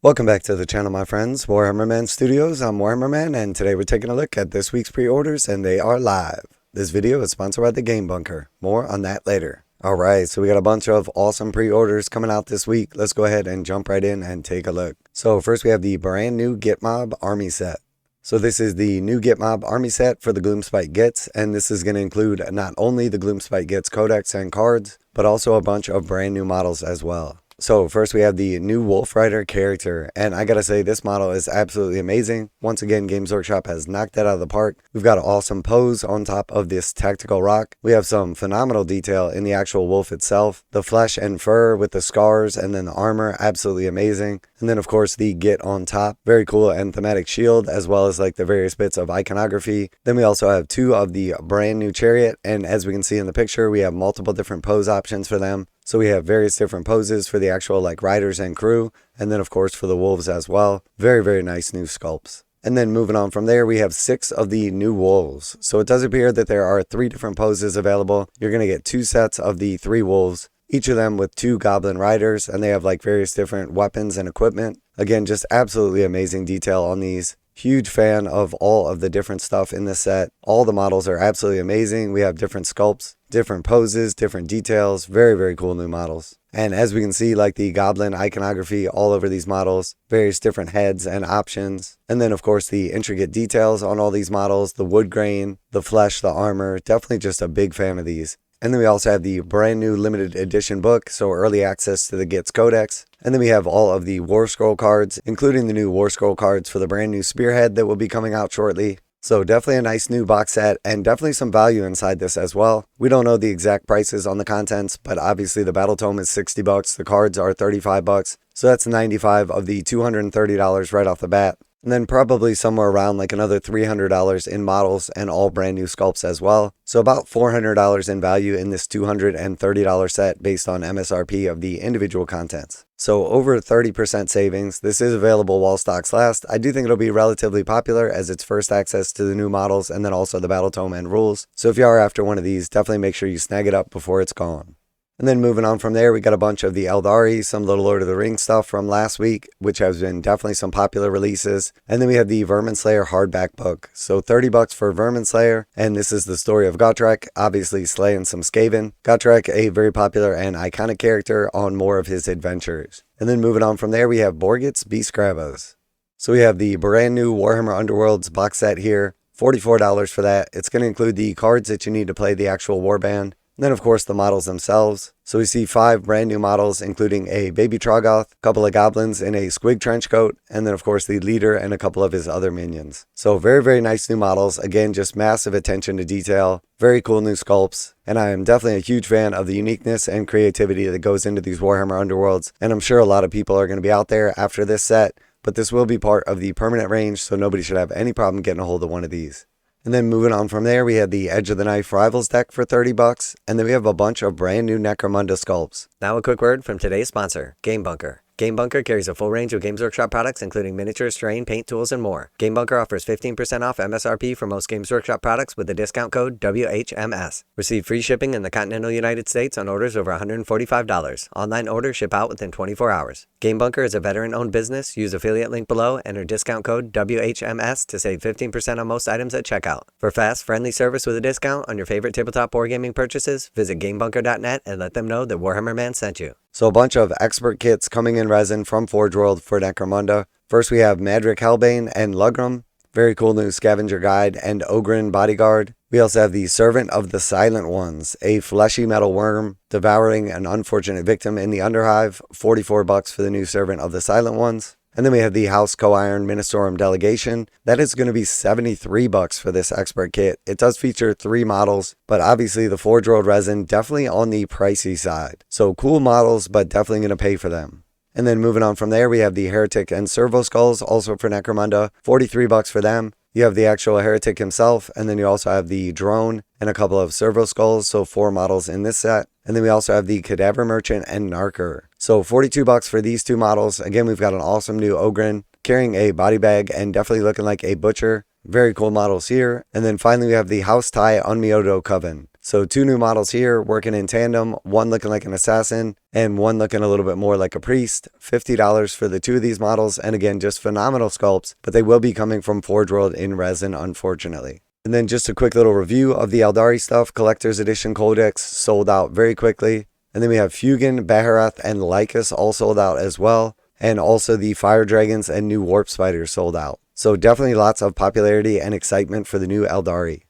Welcome back to the channel, my friends. Warhammer Man Studios, I'm Warhammer Man, and today we're taking a look at this week's pre-orders, and they are live. This video is sponsored by the Game Bunker. More on that later. Alright, so we got a bunch of awesome pre-orders coming out this week. Let's go ahead and jump right in and take a look. So first we have the brand new Gitmob army set. So this is the new Gitmob army set for the Gloomspite Gitz, and this is going to include not only the Gloomspite Gitz codex and cards, but also a bunch of brand new models as well. So first we have the new Wolf Rider character, and I gotta say this model is absolutely amazing. Once again, Games Workshop has knocked that out of the park. We've got an awesome pose on top of this tactical rock. We have some phenomenal detail in the actual wolf itself. The flesh and fur with the scars and then the armor, absolutely amazing. And then of course the Git on top, very cool and thematic shield, as well as like the various bits of iconography. Then we also have two of the brand new chariot, and as we can see in the picture, we have multiple different pose options for them. So we have various different poses for the actual like riders and crew, and then of course for the wolves as well. Very, very nice new sculpts. And then moving on from there, we have 6 of the new wolves. So it does appear that there are 3 different poses available. You're going to get 2 sets of the 3 wolves, each of them with 2 goblin riders, and they have like various different weapons and equipment. Again, just absolutely amazing detail on these. Huge fan of all of the different stuff in this set. All the models are absolutely amazing. We have different sculpts, different poses, different details. Very, very cool new models. And as we can see, like the goblin iconography all over these models, various different heads and options. And then of course the intricate details on all these models, the wood grain, the flesh, the armor. Definitely just a big fan of these. And then we also have the brand new limited edition book, so early access to the Gitz Codex. And then we have all of the War Scroll cards, including the new War Scroll cards for the brand new Spearhead that will be coming out shortly. So definitely a nice new box set, and definitely some value inside this as well. We don't know the exact prices on the contents, but obviously the Battle Tome is $60, the cards are $35, so that's $95 of the $230 right off the bat. And then probably somewhere around like another $300 in models and all brand new sculpts as well. So about $400 in value in this $230 set based on MSRP of the individual contents. So over 30% savings. This is available while stocks last. I do think it'll be relatively popular as it's first access to the new models and then also the Battle Tome and rules. So if you are after one of these, definitely make sure you snag it up before it's gone. And then moving on from there, we got a bunch of the Eldari, some little Lord of the Rings stuff from last week, which has been definitely some popular releases. And then we have the Verminslayer hardback book. So $30 for Verminslayer, and this is the story of Gotrek, obviously slaying some Skaven. Gotrek, a very popular and iconic character on more of his adventures. And then moving on from there, we have Borgit's Beastgrabbaz. So we have the brand new Warhammer Underworlds box set here, $44 for that. It's going to include the cards that you need to play the actual Warband. And then of course the models themselves. So we see 5 brand new models, including a baby Troggoth, a couple of goblins in a squig trench coat, and then of course the leader and a couple of his other minions. So very, very nice new models. Again, just massive attention to detail. Very cool new sculpts. And I am definitely a huge fan of the uniqueness and creativity that goes into these Warhammer Underworlds. And I'm sure a lot of people are going to be out there after this set, but this will be part of the permanent range, so nobody should have any problem getting a hold of one of these. And then moving on from there, we had the Edge of the Knife Rivals deck for $30, and then we have a bunch of brand new necromunda sculpts. Now a quick word from today's sponsor, Game Bunker. Game Bunker carries a full range of Games Workshop products, including miniatures, terrain, paint tools, and more. Game Bunker offers 15% off MSRP for most Games Workshop products with the discount code WHMS. Receive free shipping in the continental United States on orders over $145. Online orders ship out within 24 hours. Game Bunker is a veteran-owned business. Use affiliate link below, enter discount code WHMS to save 15% on most items at checkout. For fast, friendly service with a discount on your favorite tabletop wargaming purchases, visit GameBunker.net and let them know that Warhammer Man sent you. So a bunch of expert kits coming in resin from forgeworld for necromunda. First we have Madric Hellbane and Lugrum. Very cool new scavenger guide and Ogren bodyguard. We also have the Servant of the Silent Ones, a fleshy metal worm devouring an unfortunate victim in the Underhive. $44 for the new Servant of the Silent Ones. And then we have the House Co-Iron Ministorum Delegation. That is going to be $73 for this expert kit. It does feature 3 models, but obviously the forgeworld resin definitely on the pricey side. So cool models, but definitely going to pay for them. And then moving on from there, we have the Heretek and Servo skulls, also for necromunda, $43 for them. You have the actual Heretek himself, and then you also have the drone and a couple of Servo skulls, so 4 models in this set. And then we also have the Cadaver Merchant and Narker. So $42 for these 2 models. Again, we've got an awesome new Ogren carrying a body bag and definitely looking like a butcher. Very cool models here. And then finally we have the House Tie Onmyodo Coven. So 2 new models here working in tandem, one looking like an assassin and one looking a little bit more like a priest. $50 for the 2 of these models, and again, just phenomenal sculpts, but they will be coming from forgeworld in resin, unfortunately. And then just a quick little review of the Eldari stuff. Collector's Edition Codex sold out very quickly. And then we have Fugan, Baharath, and Lycus all sold out as well. And also the Fire Dragons and new Warp Spiders sold out. So definitely lots of popularity and excitement for the new Eldari.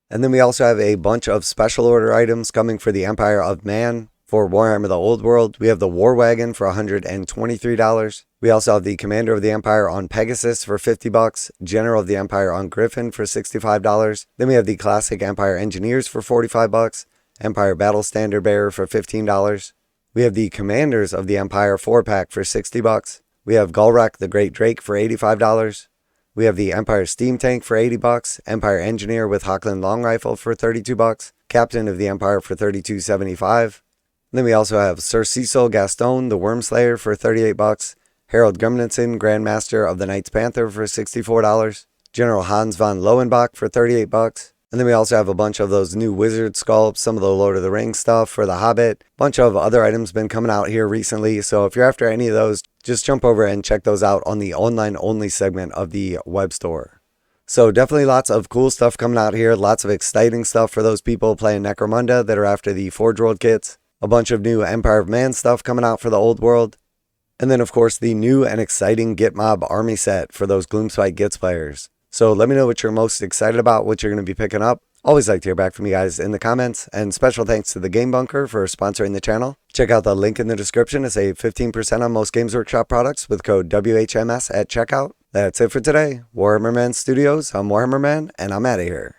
And then we also have a bunch of special order items coming for the Empire of Man. For Warhammer the Old World, we have the War Wagon for $123. We also have the Commander of the Empire on Pegasus for $50, General of the Empire on Griffin for $65. Then we have the Classic Empire Engineers for $45, Empire Battle Standard Bearer for $15. We have the Commanders of the Empire 4-pack for $60. We have Gulrak the Great Drake for $85. We have the Empire Steam Tank for $80, Empire Engineer with Hockland Long Rifle for $32, Captain of the Empire for $32.75. Then we also have Sir Cecil Gaston, the Wormslayer, for $38. Harold Grimnitson, Grandmaster of the Knights Panther, for $64. General Hans von Lohenbach for $38. And then we also have a bunch of those new wizard sculpts, some of the Lord of the Rings stuff for the Hobbit. A bunch of other items been coming out here recently. So if you're after any of those, just jump over and check those out on the online only segment of the web store. So definitely lots of cool stuff coming out here. Lots of exciting stuff for those people playing Necromunda that are after the forgeworld kits. A bunch of new Empire of Man stuff coming out for the old world. And then, of course, the new and exciting Gitmob army set for those Gloomspite Gitz players. So let me know what you're most excited about, what you're going to be picking up. Always like to hear back from you guys in the comments. And special thanks to the Game Bunker for sponsoring the channel. Check out the link in the description to save 15% on most Games Workshop products with code WHMS at checkout. That's it for today. Warhammer Man Studios, I'm Warhammer Man, and I'm out of here.